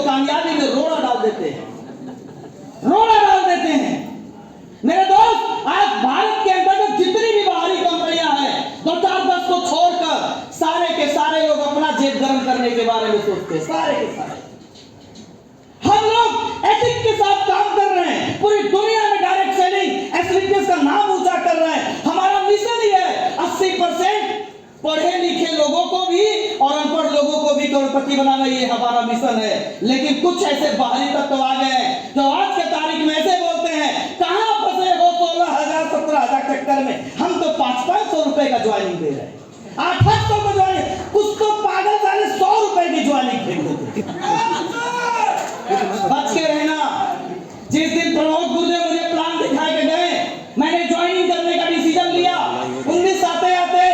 कामयाबी में रोड़ा डाल देते हैं, रोड़ा डाल देते हैं। मेरे दोस्त, आज भारत के अंदर जितनी भी बाहरी कंपनियां हैं, 2-4-10 को छोड़कर सारे के सारे लोग अपना जेब गर्म करने के बारे में सोचते हैं, सारे के सारे। हम लोग एथिक के साथ काम कर रहे हैं, पूरी दुनिया में डायरेक्ट सेलिंग एसलीपीएस का नाम ऊंचा कर रहे हैं। हमारा मिशन ही है 80% पढ़े लिखे लोगों को भी और अनपढ़ लोगों को भी करोड़पति बनाना, ये हमारा मिशन है। लेकिन कुछ ऐसे बाहरी तत्व आ गए हैं जो आज के तारीख में ऐसे बोलते हैं, कहां फंसे हो 16,000 17,000 चक्कर में, हम तो 500-500 रुपए का ज्वाइनिंग दे रहे हैं, 800 का ज्वाइनिंग, कुछ तो पागल साले 100 रुपए की ज्वाइनिंग फेंक देते। बच के रहना। जिस दिन प्रमोद गुरुदेव मुझे प्लान दिखा के गए, मैंने ज्वाइनिंग करने का डिसीजन लिया। 19 आते आते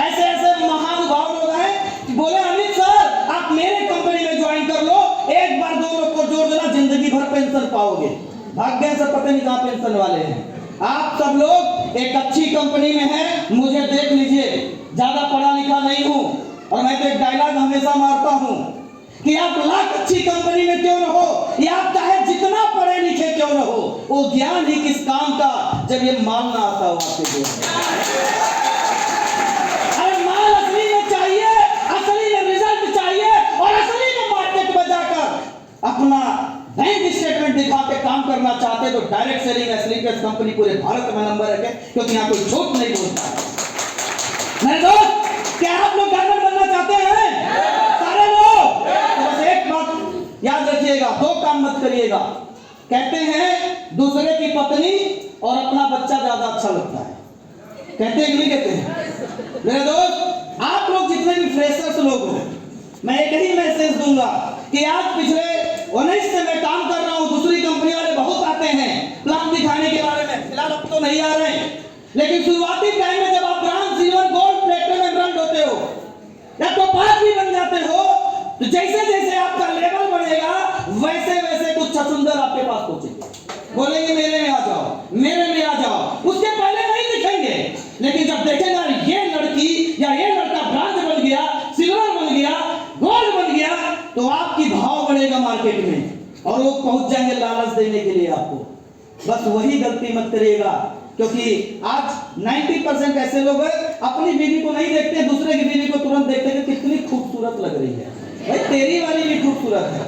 ऐसे ऐसे महानुभाव लोग हैं, बोले अमित सर आप मेरे कंपनी में ज्वाइन कर लो, एक बार 2 लोग को जोड़ देना, जिंदगी भर पेंशन पाओगे। भाग्य से पता नहीं कहां पेंशन वाले हैं। आप सब लोग एक अच्छी कंपनी में हैं, मुझे देख लीजिए, ज्यादा पढ़ा लिखा नहीं हूं, और मैं तो एक डायलॉग हमेशा मारता हूं कि आप लाख अच्छी कंपनी में क्यों न हो, या आप चाहे जितना पढ़े लिखे क्यों न हो, वो ज्ञान ही किस काम का जब ये माल ना आता हो आपके जेब में। अरे माल असली में चाहिए, असली में रिजल्ट चाहिए, और असली में मार्केट में जाकर अपना बैंक स्टेटमेंट दिखा के काम करना चाहते तो डायरेक्ट सेलिंग एसलीपीएस कंपनी पूरे भारत में नंबर है, क्योंकि यहाँ कोई झूठ नहीं बोलता है। मेरे दोस्त, क्या आप लोग डायमंड बनना चाहते हैं? सारे लोग तो बस एक बात याद रखिएगा, 2 काम मत करिएगा। कहते हैं दूसरे की पत्नी और अपना बच्चा ज्यादा अच्छा लगता है, कहते हैं नहीं कहते हैं? मेरे दोस्त, आप लोग जितने भी फ्रेशर्स लोग हो, मैं एक ही मैसेज दूंगा कि आज पिछले 19 से मैं काम कर रहा हूं, दूसरी कंपनी वाले बहुत आते हैं प्लान दिखाने के बारे में, फिलहाल अब तो नहीं आ रहे हैं, लेकिन शुरुआती टाइम में जब आप bronze, silver, gold, platinum, emerald होते हो या तो पास भी बन जाते हो, तो जैसे जैसे आपका लेवल बढ़ेगा वैसे वैसे कुछ छछुंदर आपके पास पहुंचेंगे, बोलेंगे मेरे में आ जाओ, मेरे में आ जाओ। उसके पहले नहीं दिखेंगे, लेकिन जब देखेगा ये लड़की या ये लड़का ब्रांज बन गया, सिल्वर बन गया, गोल्ड बन गया, तो आपकी भाव बढ़ेगा मार्केट में और वो पहुंच जाएंगे लालच देने के लिए आपको। बस वही गलती मत करिएगा, क्योंकि आज 90% ऐसे लोग हैं अपनी बीवी को नहीं देखते, दूसरे की बीवी को तुरंत देखते हैं कि कितनी खूबसूरत लग रही है, भाई तेरी वाली भी खूबसूरत है।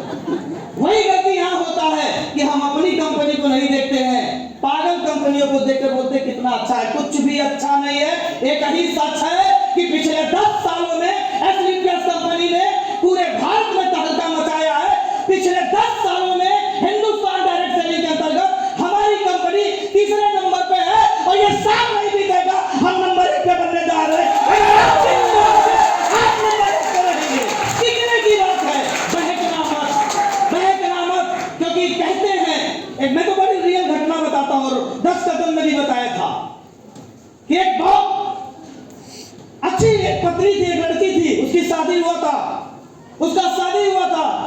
वही गलती यहाँ होता है कि हम अपनी कंपनी को नहीं देखते हैं, पागल कंपनियों को देखकर बोलते कितना अच्छा है। कुछ भी अच्छा नहीं है। एक ही सच है कि पिछले 10 सालों में एसलीपीएस कंपनी ने पूरे भारत में तहलका मचाया है। पिछले 10 सालों में हिंदुस्तान डायरेक्ट सेलिंग के अंतर्गत हमारी कंपनी तीसरे नंबर पे है, और ये साल नहीं बीतेगा हम नंबर 1 पे बनने जा रहे हैं। कितने की बात है, बहकना मत, क्योंकि कहते हैं, एक मैं तो बड़ी रियल घटना बताता हूँ और 10 कदम में भी बताया था कि एक बहुत अच्छी एक पत्नी थी, एक लड़की थी, उसकी शादी हुआ था,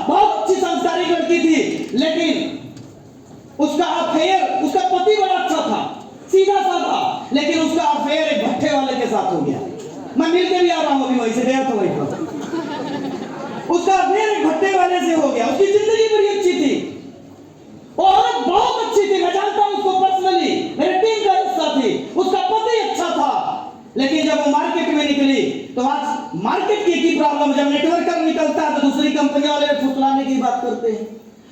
बहुत अच्छी संस्कारिक लड़की थी, लेकिन उसका अफेयर, उसका पति बड़ा अच्छा था, सीधा साधा, लेकिन उसका अफेयर एक भट्ठे वाले के साथ हो गया। मैं मिल के भी आ रहा हूं, अभी वहीं से गया तो वहीं पर उसका अफेयर एक भट्ठे वाले से हो गया। उसकी जिंदगी बड़ी अच्छी थी, वो औरत बहुत अच्छी थी, मैं जानता हूं उसको पर्सनली, मेरे टीम का हिस्सा थी, उसका पति अच्छा था, लेकिन जब वो मार्केट में निकली तो आज मार्केट की एक ही प्रॉब्लम, जब नेटवर्कर निकलता है तो दूसरी कंपनी वाले फुसलाने की बात करते हैं,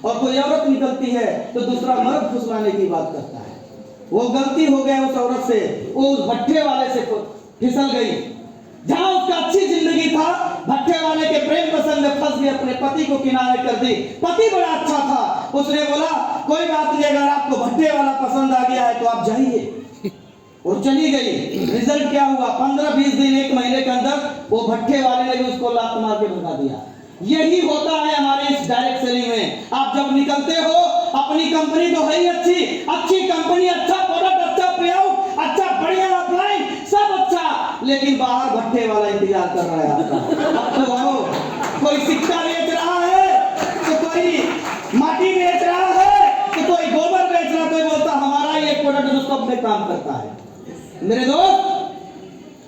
और कोई औरत निकलती है तो दूसरा मर्द फुसलाने की बात करता है। वो गलती हो गया उस औरत से, वो उस भट्ठे वाले से फिसल गई। जहां उसका अच्छी जिंदगी था, भट्ठे वाले के प्रेम प्रसंग में फंस गई, अपने पति को किनारे कर दी। पति बड़ा अच्छा था, उसने बोला कोई बात नहीं, अगर आपको भट्ठे वाला पसंद आ गया है तो आप जाइए, और चली गई। रिजल्ट क्या हुआ, 15-20 दिन, 1 महीने के अंदर वो भट्ठे वाले ने भी उसको लात मार के भगा दिया। यही होता है हमारे इस डायरेक्ट सेलिंग में। आप जब निकलते हो, अपनी कंपनी तो है ही अच्छी कंपनी, अच्छा प्रोडक्ट, अच्छा पे आउट, अच्छा बढ़िया अपलाइन, सब अच्छा, लेकिन बाहर भट्ठे वाला इंतजार कर रहा है आपका। अब तो आओ, कोई सिक्का बेच रहा है तो कोई माटी बेच रहा है तो कोई गोबर बेच रहा है, कोई बोलता हमारा ही एक प्रोडक्ट जो सब में काम करता है। मेरे दोस्त,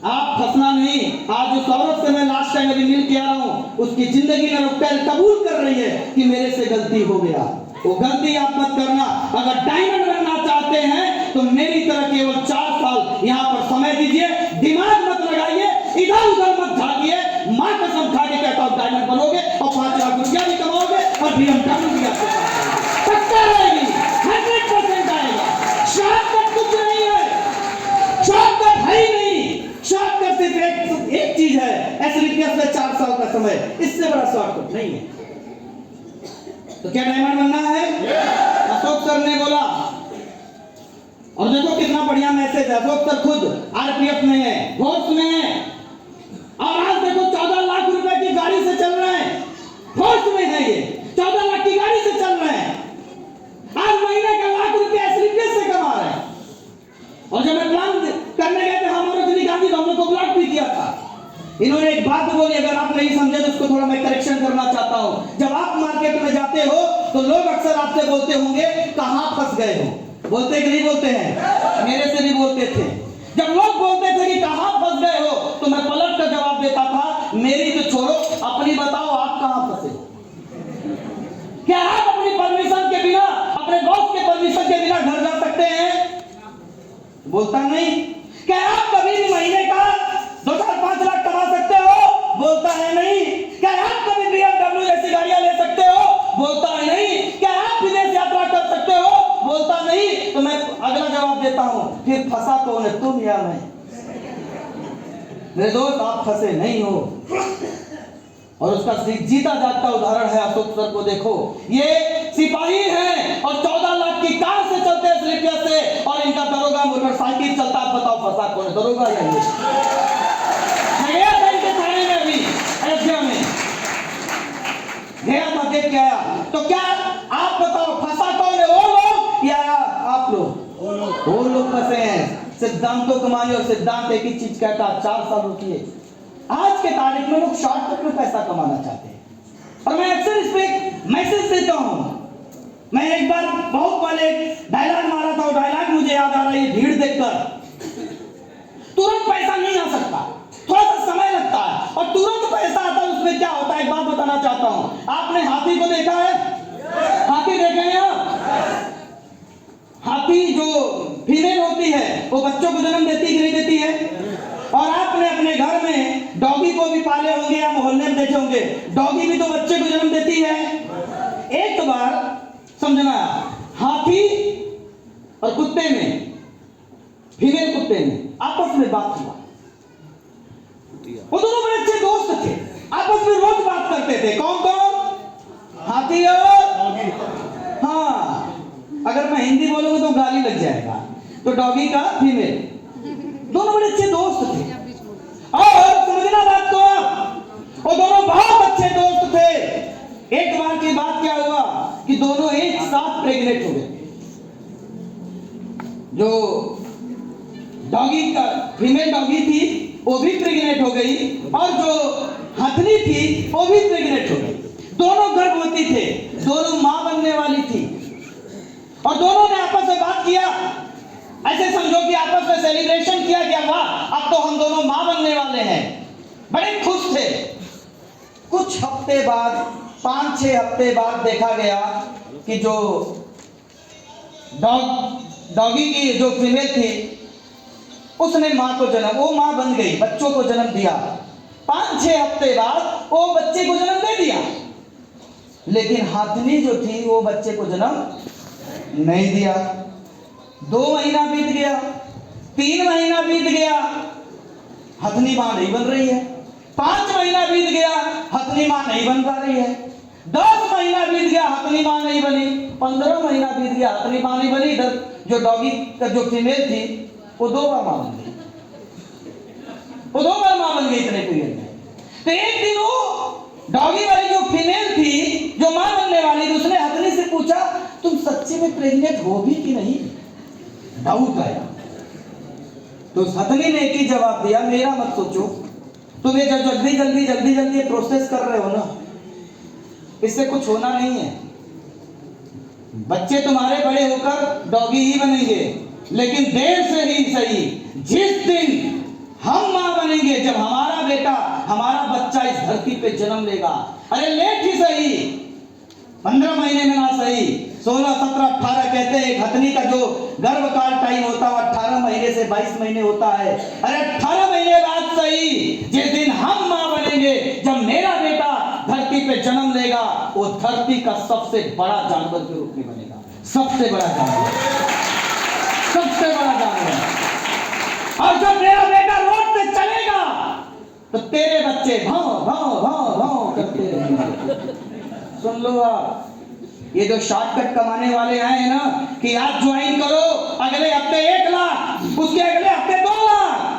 आप फंसना नहीं। आज उस औरत से मैं लास्ट टाइम अभी मिल के आ रहा हूं, उस उसकी जिंदगी में रुककर कबूल कर रही है कि मेरे से गलती हो गया। वो गलती आप मत करना। अगर डायमंड बनना चाहते हैं तो मेरी तरह केवल 4 साल यहाँ पर समय दीजिए, दिमाग मत लगाइए, इधर उधर मत झाँकिए। माँ कसम खा के कहता हूँ डायमंड बनोगे और 5 लाख रुपया भी कमाओगे और BMW भी आपके पास पक्का रहेगी, 100% आएगा। शॉर्टकट कुछ नहीं है, शॉर्टकट है ही नहीं। शॉर्टकट सिर्फ एक चीज है, एसलीपीएस में 4 साल का समय, इससे बड़ा शॉर्टकट नहीं है। तो क्या डायमंड बनना है? अशोक सर ने बोला, और देखो कितना बढ़िया मैसेज है। अशोक सर खुद आरपीएफ में है, फोर्स में है, और आज देखो 14 लाख रुपए की गाड़ी से चल रहे हैं। फोर्स में है ये, 14 लाख की गाड़ी से चल रहे हैं। आज महीने का लाख रुपया एसलीपीएस से कमा रहे हैं। और जब मैं प्लान करने गए थे हम और रजनी गांधी, तो हमने को ब्लॉक भी किया था। इन्होंने एक बात बोली, अगर आप नहीं समझे तो उसको थोड़ा मैं करेक्शन करना चाहता हूं। जब आप मार्केट में जाते हो तो लोग अक्सर आपसे बोलते होंगे कहां फंस गए हो, बोलते कि नहीं बोलते हैं? मेरे से भी बोलते थे। जब लोग बोलते थे कि कहां फंस गए हो तो मैं पलट कर जवाब देता था, मेरी तो छोड़ो, अपनी बताओ आप कहां फंसे। क्या आप अपनी परमिशन के बिना, अपने बॉस के परमिशन के बिना घर जा सकते हैं? बोलता नहीं। क्या आप कभी भी महीने का 2-4-5 लाख कमा सकते हो? बोलता है नहीं। क्या आप कभी BMW जैसी गाड़ियां ले सकते हो? बोलता है नहीं। क्या आप विदेश यात्रा कर सकते हो? बोलता नहीं। तो मैं अगला जवाब देता हूं, फिर फंसा कौन है, तुम या मैं? मेरे दोस्त, आप फंसे नहीं हो। और उसका जीता जागता उदाहरण है अशोक सर को देखो। ये सिपाही हैं और 14 लाख की कार से चलते हैं एसलीपीएस से, और इनका दरोगा मोटरसाइकिल चलता है। बताओ फंसा कौन है, दरोगा या ये? गया था इनके थाने में अभी अयोध्या में, गया था, देख के आया। तो क्या आप बताओ फंसा कौन है, वो लोग या आप लोग? वो लोग फंसे हैं। सिद्धांतों कमाई, और सिद्धांत एक ही चीज कहता, 4 साल होती है। आज के तारीख में लोग शॉर्टकट में पैसा कमाना चाहते हैं, और मैं अक्सर इस पे मैसेज देता हूं। मैं एक बार बहुत पहले डायलॉग मारा था, और डायलॉग मुझे याद आ रहा है, भीड़ देखकर। तुरंत पैसा नहीं आ सकता, थोड़ा सा समय लगता है, और तुरंत पैसा आता है। उसमें क्या होता है, एक बात बताना चाहता हूं। आपने हाथी को देखा है? हाथी देखे हैं आप? हाथी जो फीमेल होती है वो बच्चों को जन्म देती कि नहीं देती है? और आपने अपने घर में डॉगी को भी पाले होंगे या मोहल्ले में देखे होंगे, डॉगी भी तो बच्चे को जन्म देती है। एक बार समझना, हाथी और कुत्ते में, फीमेल कुत्ते में आपस में बात हुआ। वो दोनों बड़े अच्छे दोस्त थे, आपस में रोज बात करते थे। कौन कौन? हाथी और, हाँ, अगर मैं हिंदी बोलूंगा तो गाली लग जाएगा, तो डॉगी का फीमेल, दोनों बड़े अच्छे दोस्त थे। और समझना बात को, वो दोनों बहुत अच्छे दोस्त थे। एक बार की बात क्या हुआ कि दोनों एक साथ प्रेग्नेंट हो गए। जो डॉगी का फीमेल डॉगी थी वो भी प्रेग्नेंट हो गई, और जो हथनी थी वो भी प्रेग्नेंट हो गई। दोनों गर्भवती थे, दोनों मां बनने वाली थी, और दोनों ने आपस में बात किया। ऐसे समझो कि आपस में सेलिब्रेशन किया कि वाह, अब तो हम दोनों मां बनने वाले हैं, बड़े खुश थे। कुछ हफ्ते बाद, 5-6 हफ्ते बाद देखा गया कि जो डॉगी की जो फीमेल थी उसने मां को जन्म, वो मां बन गई, बच्चों को जन्म दिया। 5-6 हफ्ते बाद वो बच्चे को जन्म दे दिया, लेकिन हाथनी जो थी वो बच्चे को जन्म नहीं दिया। 2 महीना बीत गया, 3 महीना बीत गया, हथनी मां नहीं बन रही है। 5 महीना बीत गया, हथनी मां नहीं बन पा रही है। 10 महीना बीत गया, हथनी मां नहीं बनी। 15 महीना बीत गया, हथनी मां नहीं बनी। इधर जो डॉगी का जो फीमेल थी वो 2 बार मां बन गई, वो 2 बार मां बन गई इतने पीरियड में। तो एक दिन वो डॉगी वाली जो फीमेल थी, जो मां बनने वाली थी, उसने हथनी से पूछा, तुम सच्ची में प्रेग्नेंट हो भी कि नहीं? डाउट आया। तो हथनी ने एक ही जवाब दिया, मेरा मत सोचो, तुम ये जल्दी प्रोसेस कर रहे हो ना, इससे कुछ होना नहीं है। बच्चे तुम्हारे बड़े होकर डॉगी ही बनेंगे, लेकिन देर से ही सही, जिस दिन हम मां बनेंगे, जब हमारा बेटा हमारा बच्चा इस धरती पे जन्म लेगा। अरे लेट ही सही, 15 महीने में ना सही, 16, 17, 18 कहते हैं। हथनी का जो गर्भकाल टाइम होता है 18 महीने से 22 महीने होता है। अरे 18 महीने बाद सही, जिस दिन हम मां बनेंगे, जब मेरा बेटा धरती पे जन्म लेगा, वो धरती का सबसे बड़ा जानवर के रूप में बनेगा। सबसे बड़ा जानवर, सबसे बड़ा जानवर। और जब मेरा बेटा रोड पे चलेगा तो तेरे बच्चे भाव भाव भाव भाव करते रहेंगे। सुन लो आप, ये जो शॉर्टकट कमाने वाले आए हैं ना कि आज ज्वाइन करो, अगले हफ्ते 1 लाख, उसके अगले हफ्ते 2 लाख।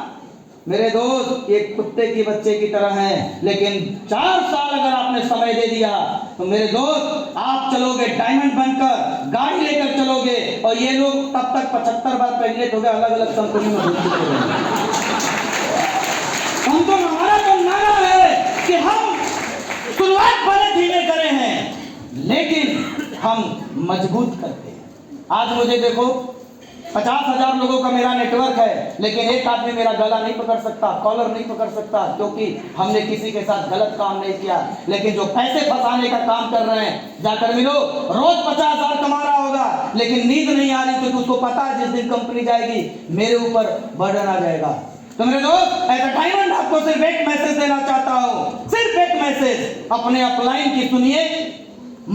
मेरे दोस्त, ये कुत्ते की बच्चे की तरह हैं, लेकिन 4 साल अगर आपने समय दे दिया तो मेरे दोस्त आप चलोगे डायमंड बनकर, गाड़ी लेकर चलोगे। और ये लोग तब तक 75 बार प्रेग्नेंट हो गए, अलग अलग कंपनी में घूम चुके हैं। हमको हमारा तो नारा है कि हम शुरुआत बड़े धीमे करे हैं, लेकिन हम मजबूत करते हैं। आज मुझे देखो, 50,000 लोगों का मेरा नेटवर्क है, लेकिन एक आदमी मेरा गला नहीं पकड़ सकता, कॉलर नहीं पकड़ सकता, क्योंकि हमने किसी के साथ गलत काम नहीं किया। लेकिन जो पैसे फंसाने का काम कर रहे हैं, जाकर मिलो, रोज 50,000 कमा रहा होगा, लेकिन नींद नहीं आ रही, क्योंकि उसको पता है जिस दिन कंपनी जाएगी मेरे ऊपर बर्डन आ जाएगा। तो मेरे दोस्त, एज अ डायमंड आपको सिर्फ एक मैसेज देना चाहता हूं, सिर्फ एक मैसेज। अपने अपलाइन की सुनिए,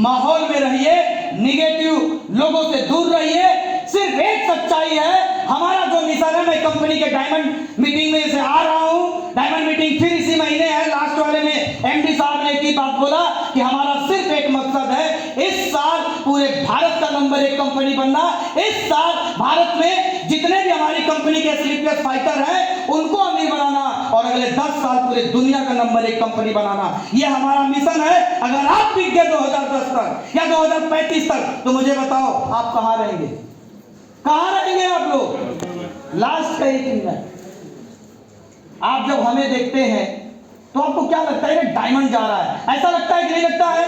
माहौल में रहिए, निगेटिव लोगों से दूर रहिए। सिर्फ एक सच्चाई है, हमारा जो मिशन है, मैं कंपनी के डायमंड मीटिंग में से आ रहा हूं, डायमंड मीटिंग फिर इसी महीने है, लास्ट वाले में एमडी साहब ने एक ही बात बोला कि हमारा सिर्फ एक मकसद है, इस साल पूरे भारत का नंबर 1 कंपनी बनना। इस साल भारत में जितने भी हमारी कंपनी के स्लीपियस फाइटर हैं, उनको अमीर बनाना, और अगले 10 साल पूरे दुनिया का नंबर 1 कंपनी बनाना। यह हमारा मिशन है। अगर आप टिक गए 2010 तक या 2035 तक, तो मुझे बताओ आप कहां रहेंगे, कहां रहेंगे आप लोग? लास्ट का 1 मिनट, आप जब हमें देखते हैं तो आपको क्या लगता है? डायमंड जा रहा है, ऐसा लगता है कि नहीं लगता है?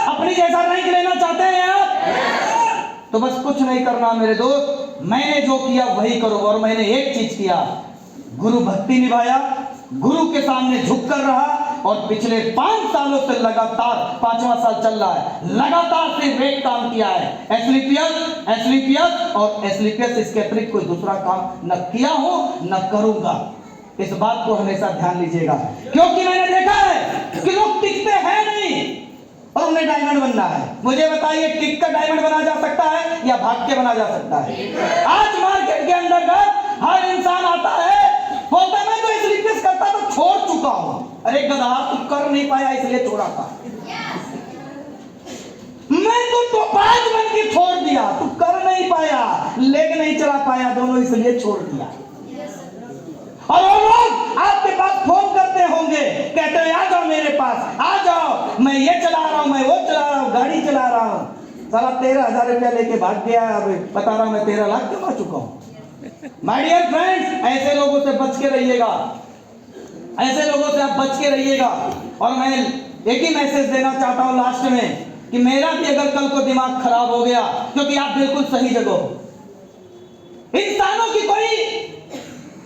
अपनी जैसा रैंक लेना चाहते हैं आप? तो बस कुछ नहीं करना मेरे दोस्त, मैंने जो किया वही करो। और मैंने एक चीज किया, गुरु भक्ति निभाया, गुरु के सामने झुककर रहा, और पिछले 5 सालों से लगातार, 5वां साल चल रहा है, लगातार सिर्फ एक काम किया है, एसलीपियस और एसलीपियस, इसके अतिरिक्त कोई दूसरा काम न किया हो न करूंगा। इस बात को हमेशा ध्यान लीजिएगा, क्योंकि मैंने देखा है कि लोग टिकते हैं नहीं और उन्हें डायमंड बनना है। मुझे बताइए, टिक कर डायमंड बना जा सकता है या भाग के बना जा सकता है? आज मार्केट के अंतर्गत हर इंसान आता है, बोलता मैं तो एसलीपियस करता तो छोड़ चुका हूं। अरे गधा, तू कर नहीं पाया इसलिए छोड़ा था। मैं तो टोपाज बन के छोड़ दिया, तू कर नहीं पाया, लेग नहीं चला पाया, दोनों इसलिए छोड़ दिया। और वो लोग आपके पास फोन करते होंगे, कहते हैं आ जाओ मेरे पास, आ जाओ, मैं ये चला रहा हूं, मैं वो चला रहा हूं, गाड़ी चला रहा हूं। साला 13,000 रुपया लेके भाग गया, अब बता रहा हूं मैं 13 लाख कमा चुका हूं। माय डियर फ्रेंड्स, ऐसे लोगों से बच के रहिएगा, ऐसे लोगों से आप बच के रहिएगा। और मैं एक ही मैसेज देना चाहता हूं लास्ट में, कि मेरा भी अगर कल को दिमाग खराब हो गया, क्योंकि आप बिल्कुल सही जगह हो। इंसानों की कोई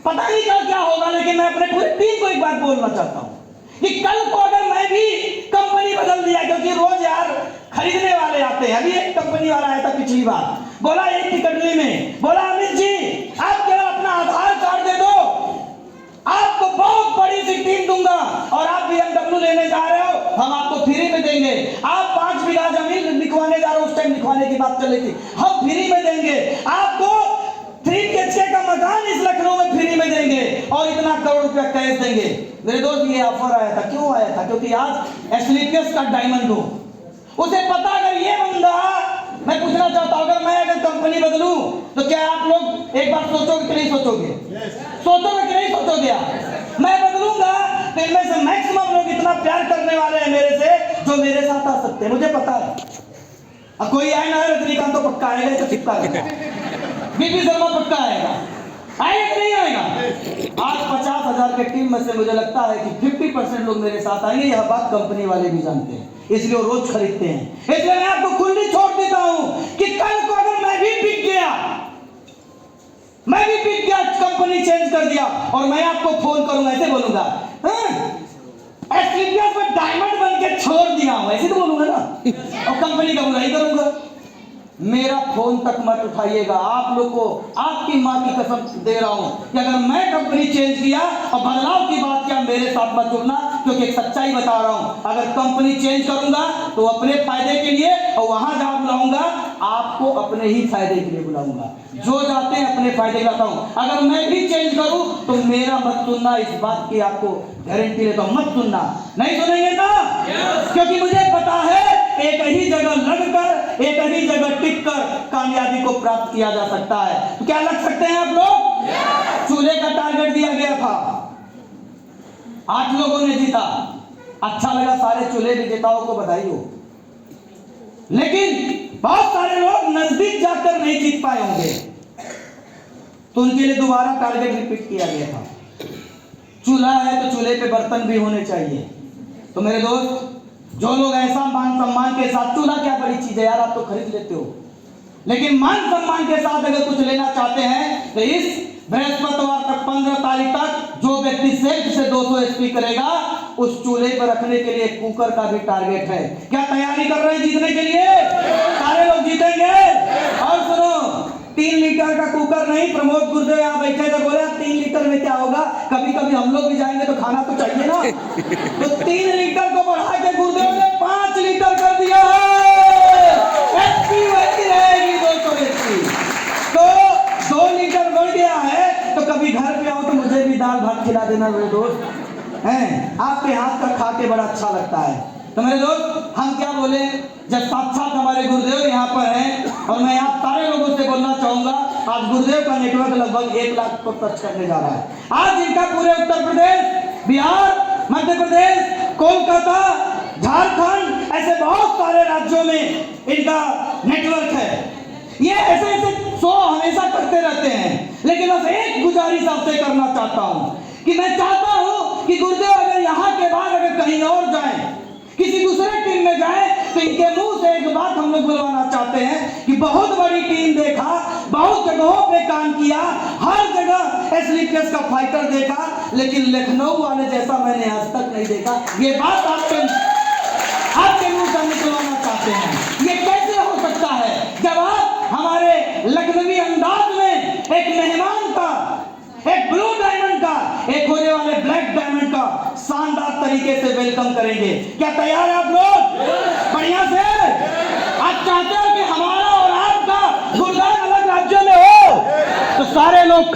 पता नहीं कल क्या होगा, लेकिन मैं अपने पूरी टीम को एक बात बोलना चाहता हूं कि कल को अगर मैं भी कंपनी बदल दिया, क्योंकि रोज यार खरीदने वाले आते हैं। अभी एक कंपनी वाला आया था पिछली बार, बोला एक टिकटली में, बोला अमित जी आप केवल अपना आधार कार्ड दे दो, आपको बहुत बड़ी सी टीम दूंगा, और आप BMW लेने जा रहे हो, हम आपको फ्री में देंगे। आप 5 बीघा जमीन लिखवाने जा रहे हो, उस टाइम लिखवाने की बात चल रही थी, हम फ्री में देंगे आपको। 3 BHK का मकान इस लखनऊ में फ्री में देंगे, और इतना करोड़ रुपया कैश देंगे। मेरे दोस्त, ये ऑफर आया था, क्यों आया था? क्योंकि आज एसलीपियस का डायमंड हो, उसे पता। अगर ये बंदा, मैं पूछना चाहता हूं, अगर कंपनी बदलूं तो क्या आप लोग एक बार सोचोगे कि नहीं सोचोगे? सोचोगे कि नहीं सोचोगे? मैं बदलूंगा तो इनमें से मैक्सिमम लोग इतना प्यार करने वाले हैं मेरे से, जो मेरे साथ आ सकते हैं, मुझे पता है। अब कोई आए ना, रजनीकांत तो पक्का आएगा, तो चिपका देगा, बीपी शर्मा पक्का आएगा, आएगा कि नहीं आएगा? आज 50,000 के टीम में से मुझे लगता है कि 50% लोग मेरे साथ आएंगे। यह बात कंपनी वाले भी जानते हैं, इसलिए वो रोज खरीदते हैं। इसलिए मैं आपको खुली छोड़ देता हूं कि कल को अगर मैं भी बिक गया, कंपनी चेंज कर दिया, और मैं आपको फोन करूंगा, ऐसे बोलूंगा, हाँ एसलीपियस में डायमंड बन के छोड़ दिया हूं, ऐसे तो बोलूंगा ना, और कंपनी का बुराई करूंगा। मेरा फोन तक मत उठाइएगा। आप लोग को आपकी मां की कसम दे रहा हूं कि अगर मैं कंपनी चेंज किया और बदलाव की बात किया, मेरे साथ मत जुड़ना, क्योंकि एक सच्चाई बता रहा हूं। अगर कंपनी चेंज करूंगा तो अपने फायदे के लिए, और वहां जहां बुलाऊंगा आपको अपने ही फायदे के लिए बुलाऊंगा। जो जाते हैं अपने फायदे के लिए आता हूं। अगर मैं भी चेंज करूं तो मेरा मत सुनना, इस बात की आपको गारंटी लेता हूं, मत सुनना। नहीं सुनेंगे ना? क्योंकि मुझे पता है एक ही जगह लगकर, एक ही जगह टिककर कामयाबी को प्राप्त किया जा सकता है। तो क्या लग सकते हैं आप लोग? चूल्हे का टारगेट दिया गया था, 8 लोगों ने जीता। अच्छा लगा, सारे चूल्हे विजेताओं को बधाई हो। लेकिन बहुत सारे लोग नजदीक जाकर नहीं जीत पाए होंगे, तो उनके लिए दोबारा टारगेट रिपीट किया गया था। चूल्हा है तो चूल्हे पे बर्तन भी होने चाहिए। तो मेरे दोस्त, जो लोग ऐसा मान सम्मान के साथ, चूल्हा क्या बड़ी चीज है यार, आप तो खरीद लेते हो, लेकिन मान सम्मान के साथ अगर कुछ लेना चाहते हैं तो इस बृहस्पतिवार तक 15 तारीख तक जो व्यक्ति सेल्फ से 200 एसपी करेगा, उस चूल्हे पर रखने के लिए कुकर का भी टारगेट है। क्या तैयारी कर रहे हैं जीतने के लिए? सारे लोग जीतेंगे। और सुनो, 3 लीटर का कुकर नहीं, प्रमोद गुरुदेव यहाँ बैठे थे, बोले 3 लीटर में क्या होगा, कभी कभी हम लोग भी जाएंगे तो खाना तो चाहिए ना। तो 3 लीटर को बढ़ा के गुरुदेव ने 5 लीटर कर दिया है। एसपी वही रहेगी 200 एसपी। तो 2 लीटर बढ़ गया है, तो कभी घर पे आओ तो मुझे भी दाल भात खिला देना मेरे दोस्त, हैं? आपके हाथ का खा के बड़ा अच्छा लगता है। तो मेरे दोस्त, हम क्या बोले, जब साक्षात हमारे गुरुदेव यहाँ पर हैं, और मैं आप सारे लोगों से बोलना चाहूंगा, आज गुरुदेव का नेटवर्क लगभग 1 लाख को टच करने जा रहा है। आज इनका पूरे उत्तर प्रदेश, बिहार, मध्य प्रदेश, कोलकाता, झारखंड, ऐसे बहुत सारे राज्यों में इनका नेटवर्क है। ये ऐसे ऐसे शो हमेशा करते रहते हैं, लेकिन बस एक गुजारिश आपसे करना चाहता हूं कि मैं चाहता हूं कि गुरुदेव अगर यहाँ के बाद अगर कहीं और जाएं, किसी दूसरे टीम में जाए, तो इनके मुंह से एक बात हम लोग बुलवाना चाहते हैं कि बहुत बड़ी टीम देखा, बहुत जगहों पे काम किया, हर जगह एसलीपीएस का फाइटर देखा, लेकिन लखनऊ वाले जैसा मैंने आज तक नहीं देखा। ये बात आपके मुंह से निकलवाना चाहते हैं। ये कैसे हो सकता है जब आप हमारे लखनवी अंदाज में एक मेहमान का, एक ब्लू डायमंड का, एक होने वाले ब्लैक डायमंड का शानदार तरीके से वेलकम करेंगे? क्या तैयार है आप लोग? बढ़िया से आप चाहते हो कि हमारा और आपका गुरुद्वारा अलग राज्य में हो, तो सारे लोग